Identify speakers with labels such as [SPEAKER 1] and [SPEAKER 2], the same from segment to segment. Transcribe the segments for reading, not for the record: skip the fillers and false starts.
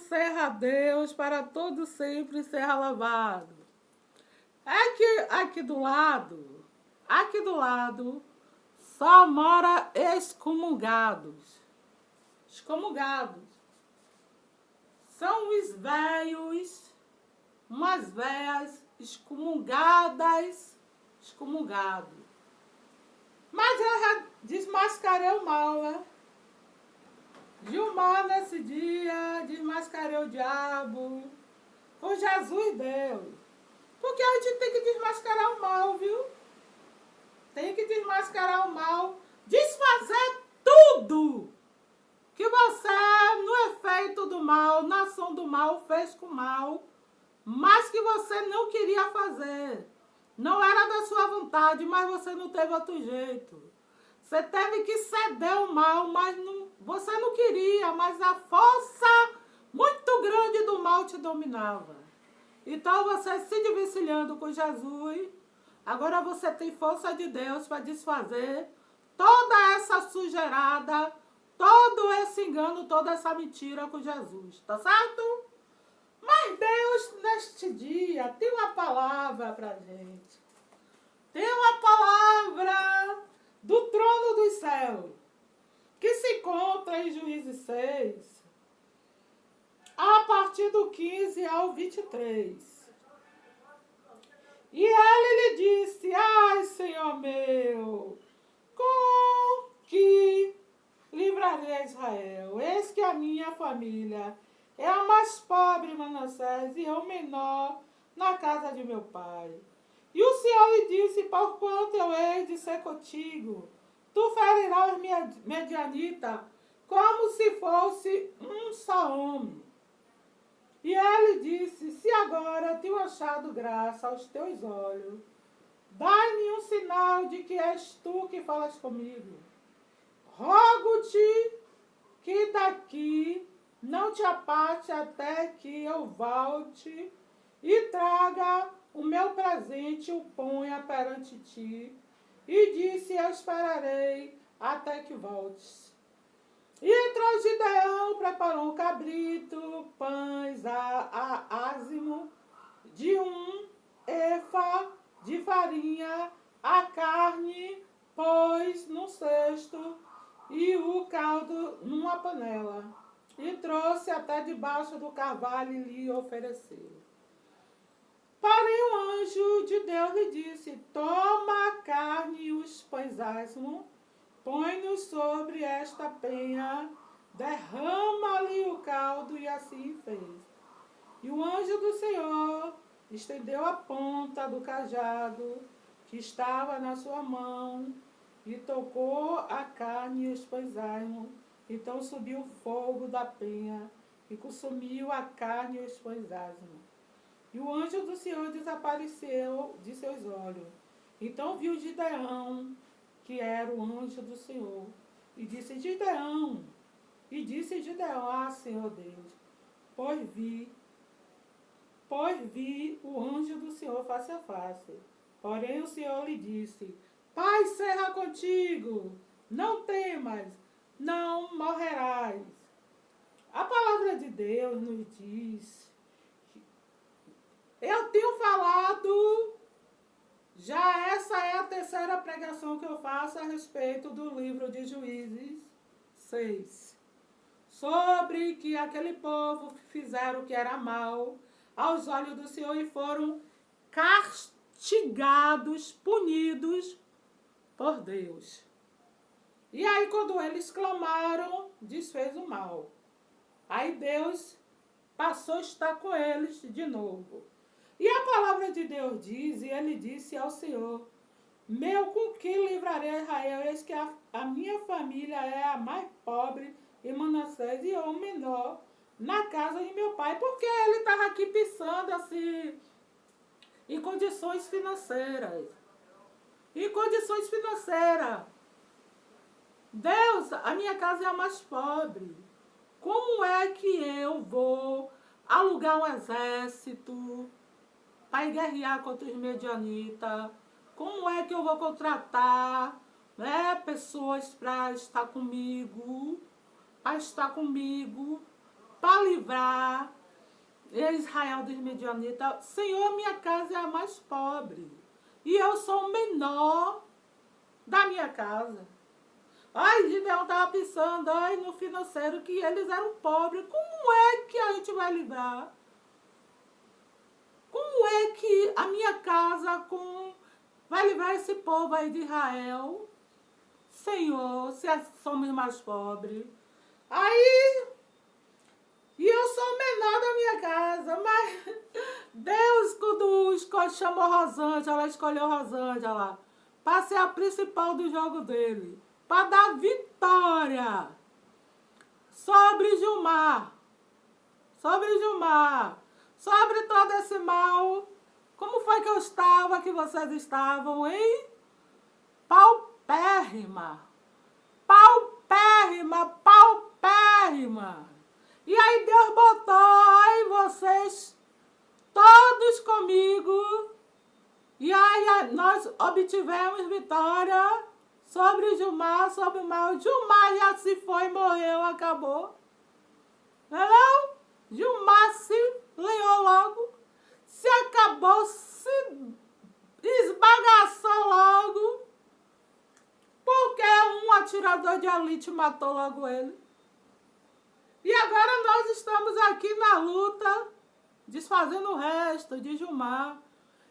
[SPEAKER 1] seja Deus, para todo sempre seja louvado. É que aqui do lado, só mora excomungados. Excomungados. São os velhos, umas velhas excomungadas, excomungados. Mas eu já desmascarei o mal, né? Gilmar, nesse dia, desmascarei o diabo. Com Jesus Deus. Porque a gente tem que desmascarar o mal, viu? Tem que desmascarar o mal. Desfazer tudo que você, no efeito do mal, na ação do mal, fez com o mal, mas que você não queria fazer. Não era da sua vontade, mas você não teve outro jeito. Você teve que ceder o mal, mas você não queria, mas a força muito grande do mal te dominava. Então você se desvencilhando com Jesus, agora você tem força de Deus para desfazer toda essa sujeirada, todo esse engano, toda essa mentira com Jesus, tá certo? Mas Deus, neste dia, tem uma palavra pra gente. Tem uma palavra do trono dos céus, que se encontra em Juízes 6, a partir do 15 ao 23. E ele lhe disse: ai, Senhor meu, com que livrarei a Israel? Eis que a minha família é a mais pobre em Manassés e eu menor na casa de meu pai. E o Senhor lhe disse: porquanto eu hei de ser contigo, tu ferirás medianita como se fosse um só homem. E ele disse: se agora tenho achado graça aos teus olhos, dai-me um sinal de que és tu que falas comigo. Rogo-te que daqui não te aparte até que eu volte e traga o meu presente e o ponha perante ti. E disse: eu esperarei até que voltes. E entrou Gideão, preparou um cabrito, pães, ázimo, de 1 efa de farinha, a carne pôs no cesto e o caldo numa panela. E trouxe até debaixo do carvalho e lhe ofereceu. Porém o anjo de Deus lhe disse: toma a carne e os pães ázimo, põe-nos sobre esta penha, derrama-lhe o caldo, e assim fez. E o anjo do Senhor estendeu a ponta do cajado que estava na sua mão e tocou a carne e os pães ázimo. Então subiu o fogo da penha e consumiu a carne e os pães ázimo. E o anjo do Senhor desapareceu de seus olhos. Então viu Gideão, que era o anjo do Senhor, e disse: Gideão, ah, Senhor Deus, pois vi o anjo do Senhor face a face. Porém o Senhor lhe disse: paz seja contigo, não temas, não morrerás. A palavra de Deus nos diz, eu tenho falado, já essa é a terceira pregação que eu faço a respeito do livro de Juízes 6. Sobre que aquele povo fizeram o que era mal aos olhos do Senhor e foram castigados, punidos por Deus. E aí quando eles clamaram, desfez o mal. Aí Deus passou a estar com eles de novo. E a palavra de Deus diz, e ele disse ao Senhor: meu, com que livrarei Israel? Eis que a minha família é a mais pobre em Manassés e eu o menor na casa de meu pai. Porque ele estava aqui pensando assim, em condições financeiras. Em condições financeiras. Deus, a minha casa é a mais pobre. Como é que eu vou alugar um exército para guerrear contra os medianitas? Como é que eu vou contratar, pessoas para estar comigo? para livrar Israel dos medianitas. Senhor, minha casa é a mais pobre. E eu sou o menor da minha casa. Ai, Gideão estava pensando no financeiro que eles eram pobres. Como é que a gente vai livrar? Como é que a minha casa vai livrar esse povo aí de Israel? Senhor, se somos mais pobres. Aí, e eu sou o menor da minha casa, mas Deus, quando chamou Rosângela, ela escolheu Rosângela para ser a principal do jogo dele, para dar vitória sobre Gilmar, sobre todo esse mal. Como foi que eu estava, que vocês estavam, hein? Paupérrima. E aí Deus botou aí vocês todos comigo. E aí nós obtivemos vitória sobre Gilmar, sobre o mal. Gilmar já se foi, morreu, acabou. Não? Gilmar se lenhou logo, se acabou, se esbagaçou logo, porque um atirador de elite matou logo ele. E agora nós estamos aqui na luta, desfazendo o resto de Gilmar.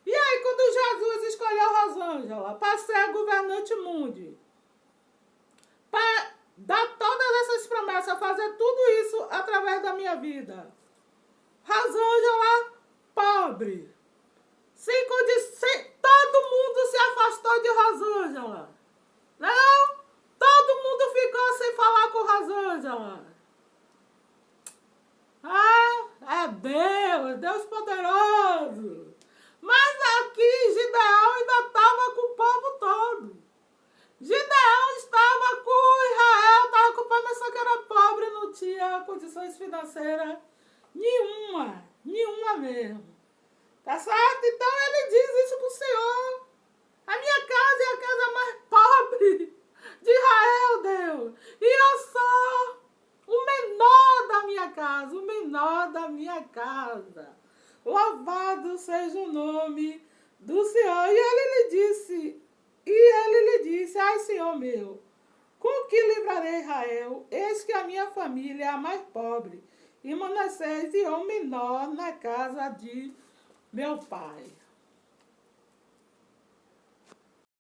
[SPEAKER 1] E aí, quando Jesus escolheu Rosângela para ser a governante mundi, para dar todas essas promessas, fazer tudo isso através da minha vida, Rosângela, pobre, sem condição, todo mundo se afastou de Rosângela. Não? Todo mundo ficou sem falar com Rosângela. É Deus poderoso. Mas aqui Gideão ainda estava com o povo todo. Gideão estava com Israel, estava com o povo, mas só que era pobre, não tinha condições financeiras nenhuma mesmo. Tá certo? Então ele diz isso para o Senhor. A minha casa é a casa mais pobre de Israel, Deus. E eu sou o menor da minha casa, o menor da minha casa. Louvado seja o nome do Senhor. E ele lhe disse, ai, Senhor meu, com que livrarei Israel? Eis que a minha família é a mais pobre, e Manassés é o menor na casa de meu pai.